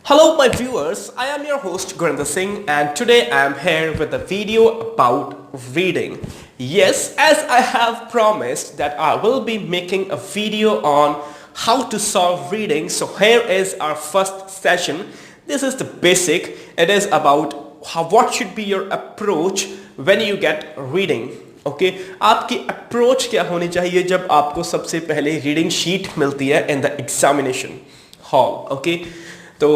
Hello my viewers, I am your host Gurinder Singh and today I am here with a video about reading. Yes, as I have promised that I will be making a video on how to solve reading. So here is our first session. This is the basic. It is about what should be your approach when you get reading. Okay आपकी approach क्या होनी चाहिए जब आपको सबसे पहले reading sheet मिलती है in the examination hall. Okay so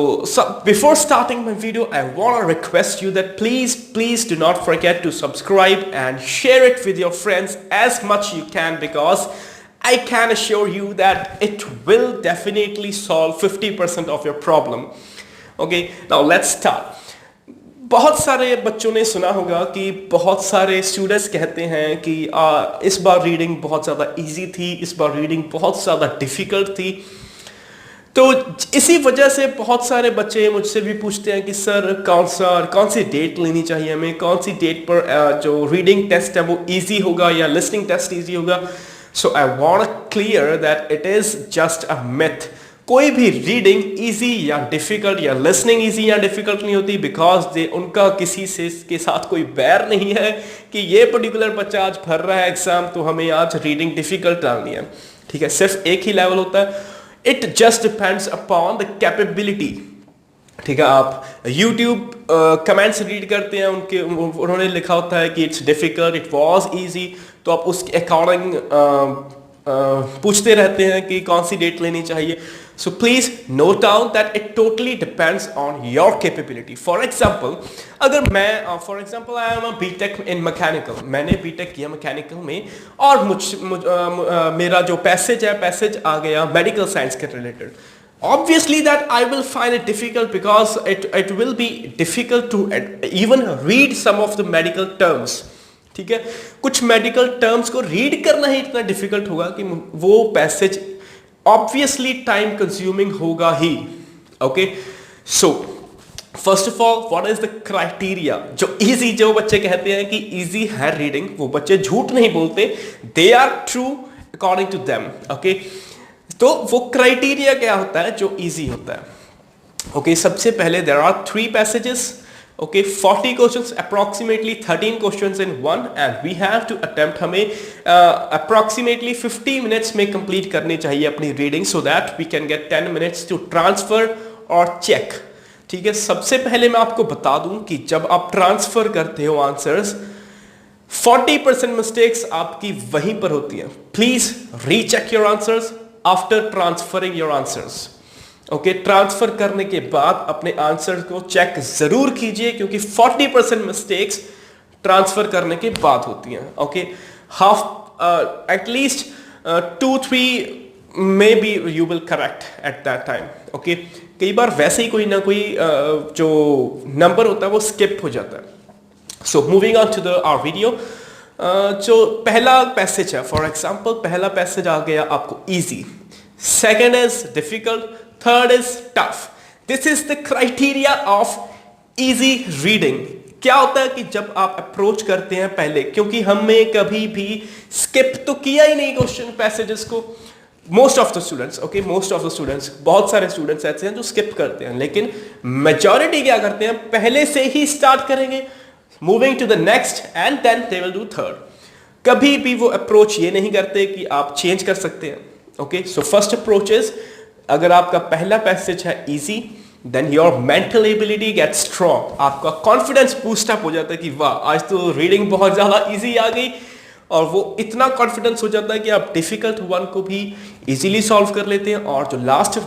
before starting my video, I want to request you that please do not forget to subscribe and share it with your friends as much you can, because I can assure you that it will definitely solve 50% of your problem. Okay, now let's start. बहुत सारे बच्चों ने सुना होगा कि बहुत सारे students कहते हैं कि इस बार रीडिंग बहुत ज़्यादा इजी थी, इस बार रीडिंग बहुत ज़्यादा डिफ़िकल्ट थी. तो इसी वजह से बहुत सारे बच्चे मुझसे भी पूछते हैं कि सर कौन सी डेट लेनी चाहिए हमें, कौन सी डेट पर जो रीडिंग टेस्ट है वो इजी होगा या लिसनिंग टेस्ट इजी होगा. So I want to clear that it is just a myth. कोई भी रीडिंग इजी या डिफिकल्ट या लिसनिंग इजी या डिफिकल्ट नहीं होती, बिकॉज उनका किसी से के साथ कोई बैर नहीं है कि ये पर्टिकुलर बच्चा आज भर रहा है एग्जाम तो हमें आज रीडिंग डिफिकल्ट डालनी है. ठीक है, सिर्फ एक ही लेवल होता है. It just depends upon the capability. ठीक है, आप YouTube कमेंट्स रीड करते हैं, उन्होंने लिखा होता है कि it's difficult, it was easy, तो आप उसके अकॉर्डिंग पूछते रहते हैं कि कौन सी डेट लेनी चाहिए. So please note down that it totally depends on your capability. For example, अगर मैं I am a BTech in mechanical, मैंने बीटेक किया मैकेनिकल में और मेरा जो पैसेज आ गया मेडिकल साइंस के related. Obviously that I will find it difficult because it will be difficult to even read some of the medical terms. ठीक है, कुछ मेडिकल टर्म्स को रीड करना ही इतना डिफिकल्ट होगा कि वो पैसेज ऑब्वियसली टाइम कंज्यूमिंग होगा ही. Okay, so first of all what is the criteria. जो बच्चे कहते हैं कि इजी है रीडिंग, वो बच्चे झूठ नहीं बोलते, they are true according to them. Okay, तो वो क्राइटेरिया क्या होता है जो इजी होता है. ओके, सबसे पहले there are 3 passages. Okay, 40 questions, approximately 13 questions in one, and we have to attempt. हमें approximately 50 minutes में complete करनी चाहिए अपनी reading, so that we can get 10 minutes to transfer और check. ठीक है, सबसे पहले मैं आपको बता दूं कि जब आप ट्रांसफर करते हो आंसर्स, 40% मिस्टेक्स आपकी वहीं पर होती हैं. Please recheck your answers after transferring your answers. Okay, transfer करने के बाद अपने आंसर को चेक जरूर कीजिए, क्योंकि 40% मिस्टेक्स ट्रांसफर करने के बाद होती हैं. Okay, half at least 2-3 may be you will correct at that time. Okay, कई बार वैसे ही कोई ना कोई जो नंबर होता है वो स्किप हो जाता है. So moving on to the our video. जो पहला पैसेज है, फॉर एग्जाम्पल पहला पैसेज आ गया आपको easy, second is difficult, third is tough. This is the criteria of easy reading. क्या होता है कि जब आप अप्रोच करते हैं पहले, क्योंकि हमने कभी भी स्किप तो किया ही नहीं क्वेश्चन पैसेजेस को, मोस्ट ऑफ द स्टूडेंट्स, बहुत सारे स्टूडेंट्स ऐसे हैं जो स्किप करते हैं, लेकिन मेजॉरिटी क्या करते हैं, पहले से ही स्टार्ट करेंगे, moving to the next and then they will do third. कभी भी वो अप्रोच ये नहीं करते कि आप चेंज कर सकते हैं. Okay, so first approach is, अगर आपका पहला पैसेज है easy, then your mental ability get strong. आपका कॉन्फिडेंस बूस्ट अप हो जाता है कि वाह, आज तो रीडिंग बहुत ज्यादा इजी आ गई, और वो इतना कॉन्फिडेंस हो जाता है कि आप डिफिकल्ट वन को भी इजीली सॉल्व कर लेते हैं, और जो लास्ट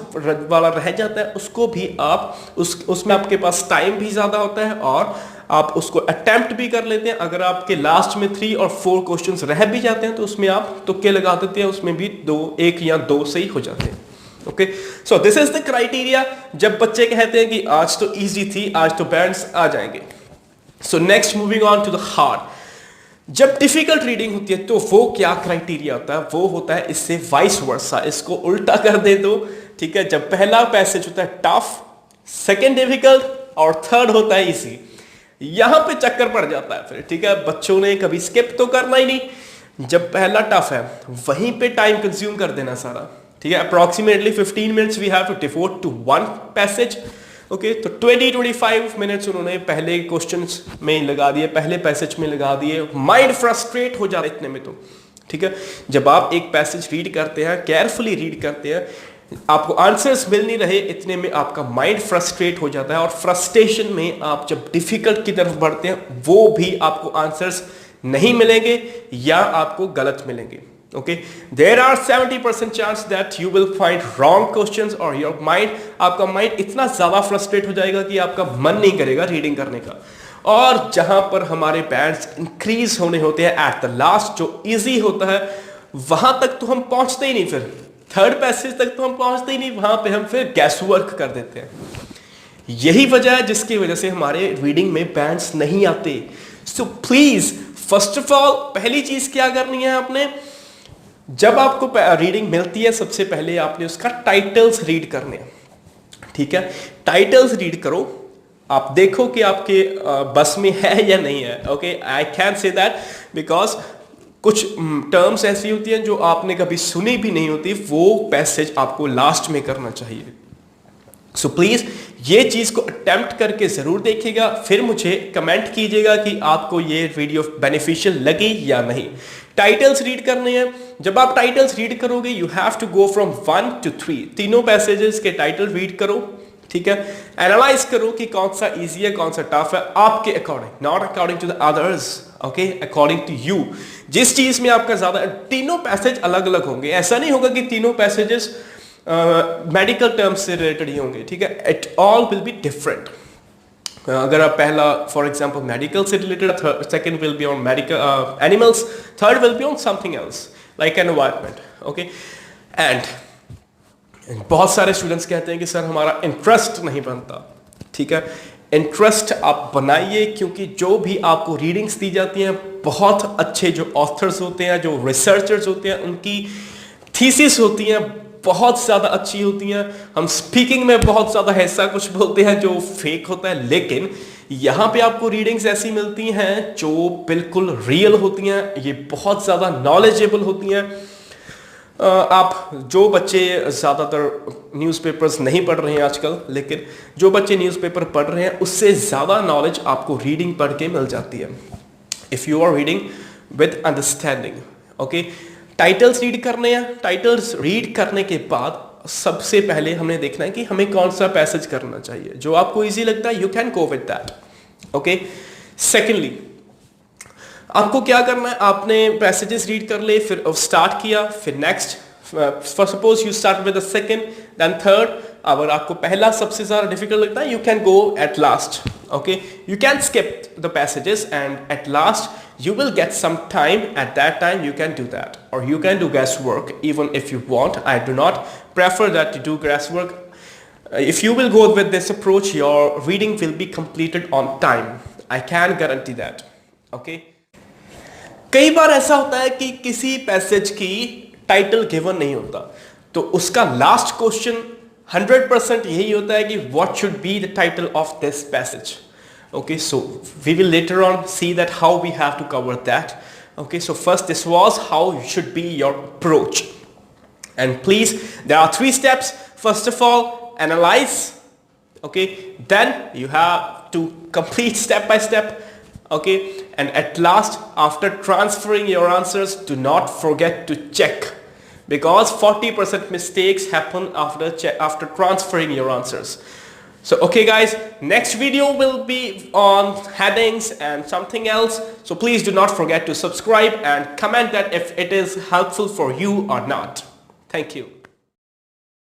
वाला रह जाता है उसको भी आप उसमें आपके पास टाइम भी ज्यादा होता है और आप उसको अटेम्प्ट भी कर लेते हैं. अगर आपके लास्ट में 3 और 4 क्वेश्चंस रह भी जाते हैं तो उसमें आप तुक्के लगा देते हैं, उसमें भी 1 या 2 से ही हो जाते हैं. Okay, so this is the criteria. जब बच्चे कहते हैं कि आज तो इजी थी, आज तो बैंड्स आ जाएंगे. So next, moving on to the hard. जब डिफिकल्ट रीडिंग होती है तो वो क्या क्राइटेरिया होता है, वो होता है इससे वाइस वर्सा, इसको उल्टा कर दे दो. ठीक है, जब पहला पैसेज होता है टफ, सेकेंड डिफिकल्ट और थर्ड होता है इजी, यहां पे चक्कर पड़ जाता है फिर. ठीक है, बच्चों ने कभी स्किप तो करना ही नहीं. जब पहला टफ है वहीं पे टाइम कंज्यूम कर देना सारा. ठीक है, approximately 15 minutes we have to devote to one passage. Okay तो 20-25 मिनट्स उन्होंने पहले क्वेश्चंस में लगा दिए, पहले पैसेज में लगा दिए। माइंड फ्रस्ट्रेट हो जा रहा है इतने में तो, ठीक है। जब आप एक पैसेज रीड करते हैं, केयरफुली रीड करते हैं, आपको आंसर्स मिल नहीं रहे, इतने में आपका माइंड फ्रस्ट्रेट हो जाता है, और फ्रस्ट्रेशन में आप जब डिफिकल्ट की तरफ बढ़ते हैं वो भी आपको आंसर्स नहीं मिलेंगे या आपको गलत मिलेंगे। Okay, there are 70% chance that you will find wrong questions or your mind, आपका माइंड इतना ज्यादा फ्रस्ट्रेट हो जाएगा कि आपका मन नहीं करेगा रीडिंग करने का। और जहां पर हमारे बैंड्स इंक्रीज होने होते हैं एट द लास्ट, जो इजी होता है, वहां तक तो हम पहुंचते ही नहीं, फिर थर्ड पैसेज तक तो हम पहुंचते ही नहीं, वहां पे हम फिर गैस वर्क कर देते हैं। यही वजह है जिसकी वजह से हमारे रीडिंग में बैंड्स नहीं आते। So please first of all पहली चीज क्या करनी है आपने, जब आपको रीडिंग मिलती है सबसे पहले आपने उसका टाइटल्स रीड करने हैं, ठीक है। टाइटल्स रीड करो, आप देखो कि आपके बस में है या नहीं है। Okay, I can say that because कुछ टर्म्स ऐसी होती हैं जो आपने कभी सुनी भी नहीं होती, वो पैसेज आपको लास्ट में करना चाहिए। सो प्लीज ये चीज को अटेम्प्ट करके जरूर देखिएगा, फिर मुझे कमेंट कीजिएगा कि आपको ये वीडियो बेनिफिशियल लगी या नहीं। टाइटल्स रीड करने हैं, जब आप टाइटल्स रीड करोगे you have to go from 1 to 3, तीनों पैसेजेस के टाइटल रीड करो, ठीक है। एनालाइज करो कि कौन सा इजी है कौन सा टफ है आपके according, not according to the others, okay, according to you. जिस चीज में आपका ज्यादा, तीनों पैसेज अलग अलग होंगे, ऐसा नहीं होगा कि तीनों पैसेजेस मेडिकल टर्म्स से रिलेटेड ही होंगे, ठीक है। It all will be different. अगर आप पहला फॉर एग्जांपल मेडिकल से related, second will be on medical animals, third will be on something else like environment, okay. And बहुत सारे स्टूडेंट्स कहते हैं कि सर हमारा इंटरेस्ट नहीं बनता, ठीक है। इंटरेस्ट आप बनाइए, क्योंकि जो भी आपको रीडिंग्स दी जाती हैं, बहुत अच्छे जो ऑथर्स होते हैं, जो रिसर्चर्स होते हैं, उनकी थीसिस होती हैं बहुत ज्यादा अच्छी होती हैं। हम स्पीकिंग में बहुत ज्यादा ऐसा कुछ बोलते हैं जो फेक होता है, लेकिन यहाँ पे आपको रीडिंग्स ऐसी मिलती हैं जो बिल्कुल रियल होती हैं, ये बहुत ज्यादा नॉलेजेबल होती हैं। आप जो बच्चे ज़्यादातर न्यूज़पेपर्स नहीं पढ़ रहे हैं आजकल, लेकिन जो बच्चे न्यूज़पेपर पढ़ रहे हैं उससे ज़्यादा नॉलेज आपको रीडिंग पढ़ के मिल जाती है, if you are reading with understanding, okay. Titles read करने हैं, टाइटल्स रीड करने के बाद सबसे पहले हमें देखना है कि हमें कौन सा पैसेज करना चाहिए, जो आपको इजी लगता है, you can go with that, okay. Secondly आपको क्या करना है, आपने पैसेजेस रीड कर ले, फिर स्टार्ट किया, फिर next, for suppose you start with the second then third. अगर आपको पहला सबसे ज्यादा डिफिकल्ट लगता है, you can go at last, okay. You can skip the passages and at last you will get some time, at that time you can do that, or you can do guesswork even if you want. I do not prefer that you do guesswork. If you will go with this approach, your reading will be completed on time, I can guarantee that, okay. कई बार ऐसा होता है कि किसी passage की title given नहीं होता, तो उसका लास्ट क्वेश्चन 100% यही होता है कि what should be the title of this passage. Okay, so we will later on see that how we have to cover that. Okay, so first this was how should be your approach, and please there are 3 steps. First of all, analyze, okay, then you have to complete step by step, okay, and at last after transferring your answers, do not forget to check, because 40% mistakes happen after transferring your answers. So okay guys, next video will be on headings and something else, so please do not forget to subscribe and comment that if it is helpful for you or not. Thank you.